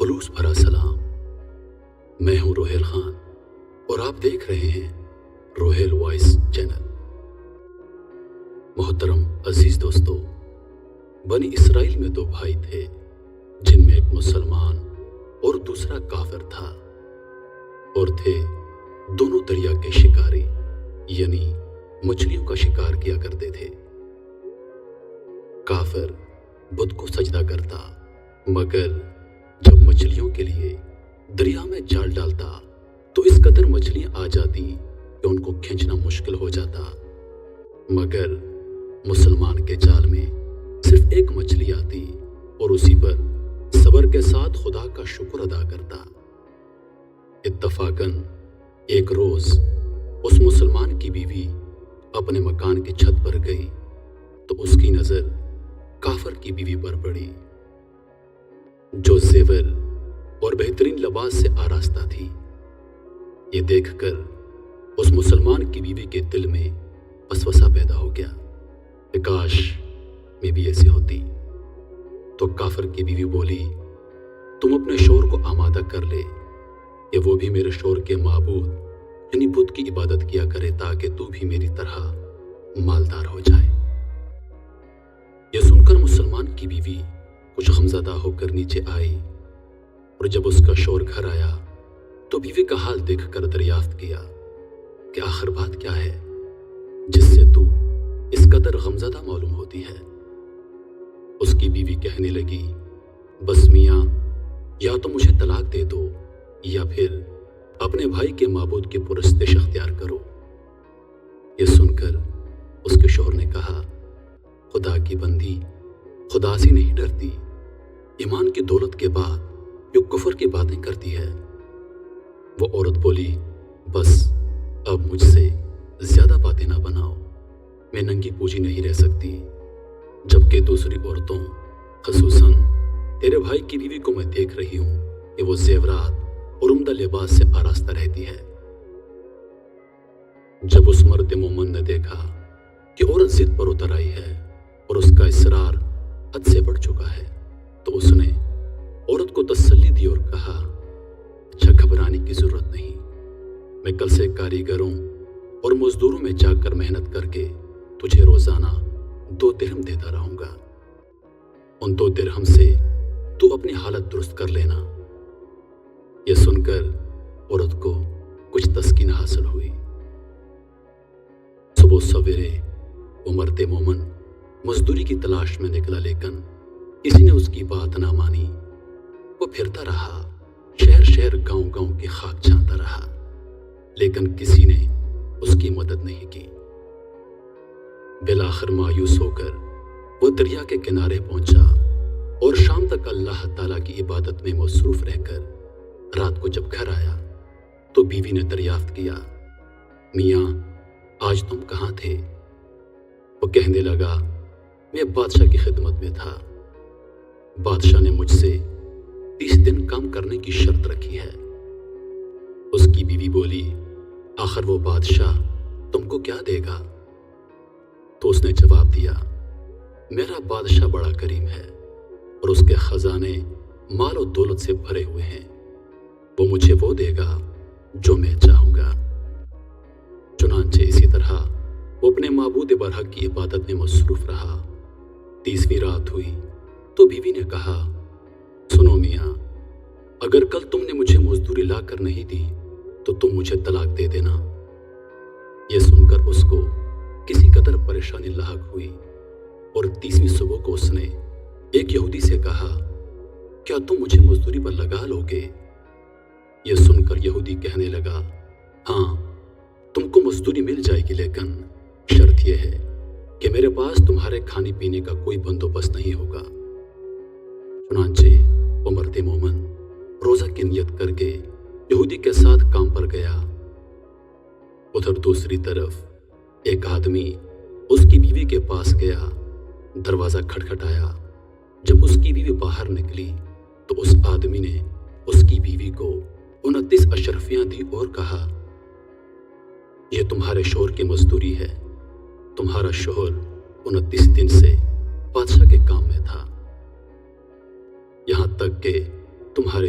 خلوص بھرا سلام۔ میں ہوں روہیل خان اور آپ دیکھ رہے ہیں روہیل وائس چینل۔ محترم عزیز دوستو، بنی اسرائیل میں دو بھائی تھے جن میں ایک مسلمان اور دوسرا کافر تھا، اور تھے دونوں دریا کے شکاری، یعنی مچھلیوں کا شکار کیا کرتے تھے۔ کافر بت کو سجدہ کرتا، مگر جب مچھلیوں کے لیے دریا میں جال ڈالتا تو اس قدر مچھلیاں آ جاتی کہ ان کو کھینچنا مشکل ہو جاتا، مگر مسلمان کے جال میں صرف ایک مچھلی آتی اور اسی پر صبر کے ساتھ خدا کا شکر ادا کرتا۔ اتفاقاً ایک روز اس مسلمان کی بیوی اپنے مکان کی چھت پر گئی تو اس کی نظر کافر کی بیوی پر پڑی، جو زیور اور بہترین لباس سے آراستہ تھی۔ یہ دیکھ کر اس مسلمان کی بیوی کے دل میں وسوسہ پیدا ہو گیا کہ کاش میں بھی ایسی ہوتی۔ تو کافر کی بیوی بولی، تم اپنے شوہر کو آمادہ کر لے کہ وہ بھی میرے شوہر کے معبود یعنی بت کی عبادت کیا کرے تاکہ تو بھی میری طرح مالدار ہو جائے۔ یہ سن کر مسلمان کی بیوی کچھ غمزدہ ہو کر نیچے آئی، اور جب اس کا شوہر گھر آیا تو بیوی کا حال دیکھ کر دریافت کیا کہ آخر بات کیا ہے جس سے تو اس قدر غمزدہ معلوم ہوتی ہے۔ اس کی بیوی کہنے لگی، بس میاں، یا تو مجھے طلاق دے دو یا پھر اپنے بھائی کے معبود کی پرستش اختیار کرو۔ یہ سن کر اس کے شوہر نے کہا، خدا کی بندی خدا سے نہیں ڈرتی، ایمان کی دولت کے بعد جو کفر کی باتیں کرتی ہے۔ وہ عورت بولی، بس اب مجھ سے زیادہ باتیں نہ بناؤ، میں ننگی پوچھی نہیں رہ سکتی، جبکہ دوسری عورتوں خصوصاً تیرے بھائی کی بیوی کو میں دیکھ رہی ہوں کہ وہ زیورات اور عمدہ لباس سے آراستہ رہتی ہے۔ جب اس مرد مومن نے دیکھا کہ عورت ضد پر اتر آئی ہے اور اس کا اصرار حد سے بڑھ چکا ہے تو اس نے عورت کو تسلی دی اور کہا، اچھا گھبرانے کی ضرورت نہیں، میں کل سے کاریگروں اور مزدوروں میں جا کر محنت کر کے تجھے روزانہ 2 درہم دیتا رہوں گا، ان 2 درہم سے تو اپنی حالت درست کر لینا۔ یہ سن کر عورت کو کچھ تسکین حاصل ہوئی۔ صبح سویرے وہ مرد مومن مزدوری کی تلاش میں نکلا، لیکن کسی نے اس کی بات نہ مانی۔ وہ پھرتا رہا، شہر شہر گاؤں گاؤں کی خاک چھانتا رہا، لیکن کسی نے اس کی مدد نہیں کی۔ بالآخر مایوس ہو کر وہ دریا کے کنارے پہنچا اور شام تک اللہ تعالیٰ کی عبادت میں مصروف رہ کر رات کو جب گھر آیا تو بیوی نے دریافت کیا، میاں آج تم کہاں تھے؟ وہ کہنے لگا، میں بادشاہ کی خدمت میں تھا، بادشاہ نے مجھ سے 30 دن کام کرنے کی شرط رکھی ہے۔ اس کی بیوی بولی، آخر وہ بادشاہ تم کو کیا دے گا؟ تو اس نے جواب دیا، میرا بادشاہ بڑا کریم ہے اور اس کے خزانے مال و دولت سے بھرے ہوئے ہیں، وہ مجھے وہ دے گا جو میں چاہوں گا۔ چنانچہ اسی طرح وہ اپنے معبود برحق کی عبادت میں مصروف رہا۔ 30ویں رات ہوئی تو بیوی نے کہا، سنو میاں، اگر کل تم نے مجھے مزدوری لا کر نہیں دی تو تم مجھے طلاق دے دینا۔ یہ سن کر اس کو کسی قدر پریشانی لاحق ہوئی، اور 30ویں صبح کو اس نے ایک یہودی سے کہا، کیا تم مجھے مزدوری پر لگا لو گے؟ یہ سن کر یہودی کہنے لگا، ہاں تم کو مزدوری مل جائے گی، لیکن شرط یہ ہے کہ میرے پاس تمہارے کھانے پینے کا کوئی بندوبست نہیں ہوگا۔ چنانچہ وہ مرد مومن روزہ کی نیت کر کے یہودی کے ساتھ کام پر گیا۔ ادھر دوسری طرف ایک آدمی اس کی بیوی کے پاس گیا، دروازہ کھٹکھٹایا۔ جب اس کی بیوی باہر نکلی تو اس آدمی نے اس کی بیوی کو 29 اشرفیاں دی اور کہا، یہ تمہارے شوہر کی مزدوری ہے، تمہارا شوہر 29 دن سے بادشاہ کے کام میں تھا، یہاں تک کہ تمہارے